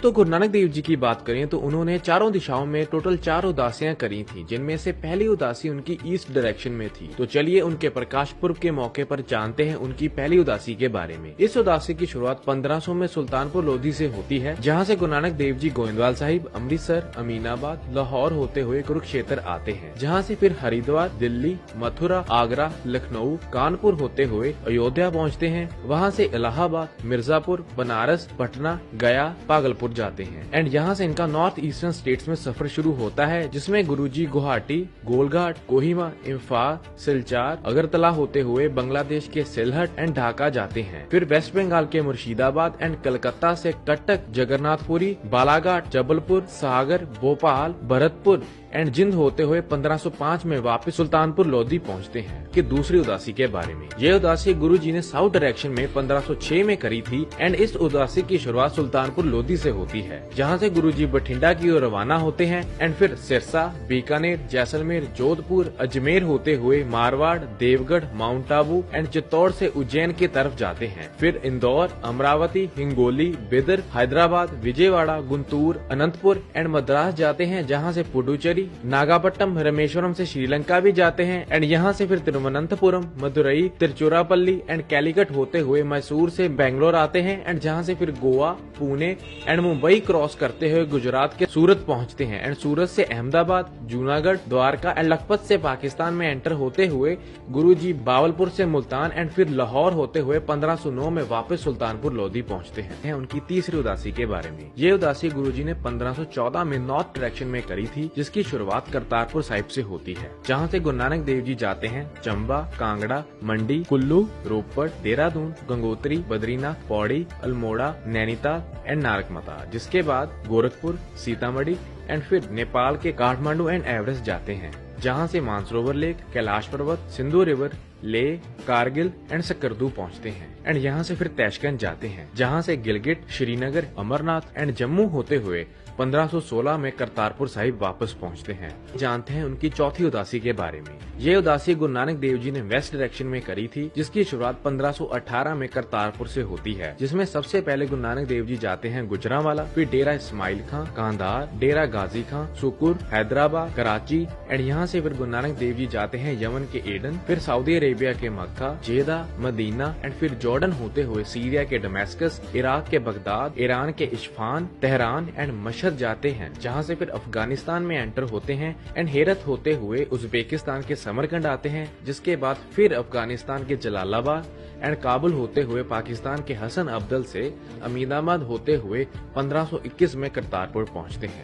दोस्तों, गुरु नानक देव जी की बात करें तो उन्होंने चारों दिशाओं में टोटल 4 उदासियां करी थी, जिनमें से पहली उदासी उनकी ईस्ट डायरेक्शन में थी। तो चलिए उनके प्रकाश पुर्व के मौके पर जानते हैं उनकी पहली उदासी के बारे में। इस उदासी की शुरुआत 1500 में सुल्तानपुर लोधी से होती है, जहाँ से गुरु नानक देव जी गोविंदवाल साहिब, अमृतसर, अमीनाबाद, लाहौर होते हुए कुरुक्षेत्र आते हैं, जहाँ से फिर हरिद्वार, दिल्ली, मथुरा, आगरा, लखनऊ, कानपुर होते हुए अयोध्या पहुँचते हैं। वहाँ से इलाहाबाद, मिर्जापुर, बनारस, पटना, गया, पागलपुर जाते हैं एंड यहाँ से इनका नॉर्थ ईस्टर्न स्टेट्स में सफर शुरू होता है, जिसमें गुरुजी गुवाहाटी, गोलघाट, कोहिमा, इम्फाल, सिलचार, अगरतला होते हुए बांग्लादेश के सिलहट एंड ढाका जाते हैं। फिर वेस्ट बंगाल के मुर्शिदाबाद एंड कलकत्ता से कटक, जगन्नाथपुरी, बालाघाट, जबलपुर, सागर, भोपाल, भरतपुर एंड जिंद होते हुए 1505 में वापस सुल्तानपुर लोधी पहुंचते हैं। कि दूसरी उदासी के बारे में, ये उदासी गुरुजी ने साउथ डायरेक्शन में 1506 में करी थी एंड इस उदासी की शुरुआत सुल्तानपुर लोधी से होती है, जहां से गुरुजी बठिंडा की ओर रवाना होते हैं एंड फिर सिरसा, बीकानेर, जैसलमेर, जोधपुर, अजमेर होते हुए मारवाड़, देवगढ़, माउंट आबू एंड चित्तौड़ से उज्जैन की तरफ जाते हैं। फिर इंदौर, अमरावती, हिंगोली, बिदर, हैदराबाद, विजयवाड़ा, गुंटूर, अनंतपुर एंड मद्रास जाते हैं, जहाँ से पुडुचेरी, नागापट्टनम, रामेश्वरम से श्रीलंका भी जाते हैं एंड यहाँ से फिर तिरुवनंतपुरम, मदुरई, तिरुचिरापल्ली एंड कैलीकट होते हुए मैसूर से बेंगलोर आते हैं एंड जहाँ से फिर गोवा, पुणे एंड मुंबई क्रॉस करते हुए गुजरात के सूरत पहुँचते हैं एंड सूरत से अहमदाबाद, जूनागढ़, द्वारका एंड लखपत से पाकिस्तान में एंटर होते हुए गुरुजी बावलपुर से मुल्तान एंड फिर लाहौर होते हुए 1509 में वापस सुल्तानपुर लोधी पहुँचते हैं। उनकी तीसरी उदासी के बारे में, ये उदासी गुरुजी ने 1514 में नॉर्थ डायरेक्शन में करी थी, जिसकी शुरुआत करतारपुर साहिब से होती है, जहाँ से गुरु नानक देव जी जाते हैं चंबा, कांगड़ा, मंडी, कुल्लू, रोपड़, देहरादून, गंगोत्री, बद्रीनाथ, पौड़ी, अल्मोड़ा, नैनीताल एंड नारकमता, जिसके बाद गोरखपुर, सीतामढ़ी एंड फिर नेपाल के काठमांडू एंड एवरेस्ट जाते हैं, जहाँ से मानसरोवर लेक, कैलाश पर्वत, सिंधु रिवर, लेह, कारगिल एंड सकरदू पहुँचते हैं एंड यहाँ से फिर तैशकंद जाते हैं, जहाँ से गिलगिट, श्रीनगर, अमरनाथ एंड जम्मू होते हुए 1516 में करतारपुर साहिब वापस पहुंचते हैं। जानते हैं उनकी चौथी उदासी के बारे में। ये उदासी गुरु नानक देव जी ने वेस्ट डायरेक्शन में करी थी, जिसकी शुरुआत 1518 में करतारपुर से होती है, जिसमें सबसे पहले गुरु नानक देव जी जाते हैं गुजरांवाला, फिर डेरा इस्माइल खां, कांधार, डेरा गाजी खां, सुकुर, हैदराबाद, कराची एंड यहाँ से फिर गुरु नानक देव जी जाते हैं यमन के एडन, फिर सऊदी अरेबिया के मक्का, जेदा, मदीना एंड फिर जॉर्डन होते हुए सीरिया के डमस्कस, इराक के बगदाद, ईरान के इस्फहान, तेहरान एंड मशहद जाते हैं, जहां से फिर अफगानिस्तान में एंटर होते हैं एंड हेरत होते हुए उज्बेकिस्तान के समरकंद आते हैं, जिसके बाद फिर अफगानिस्तान के जलालाबाद एंड काबुल होते हुए पाकिस्तान के हसन अब्दल से अमीनाबाद होते हुए 1521 में करतारपुर पहुंचते हैं।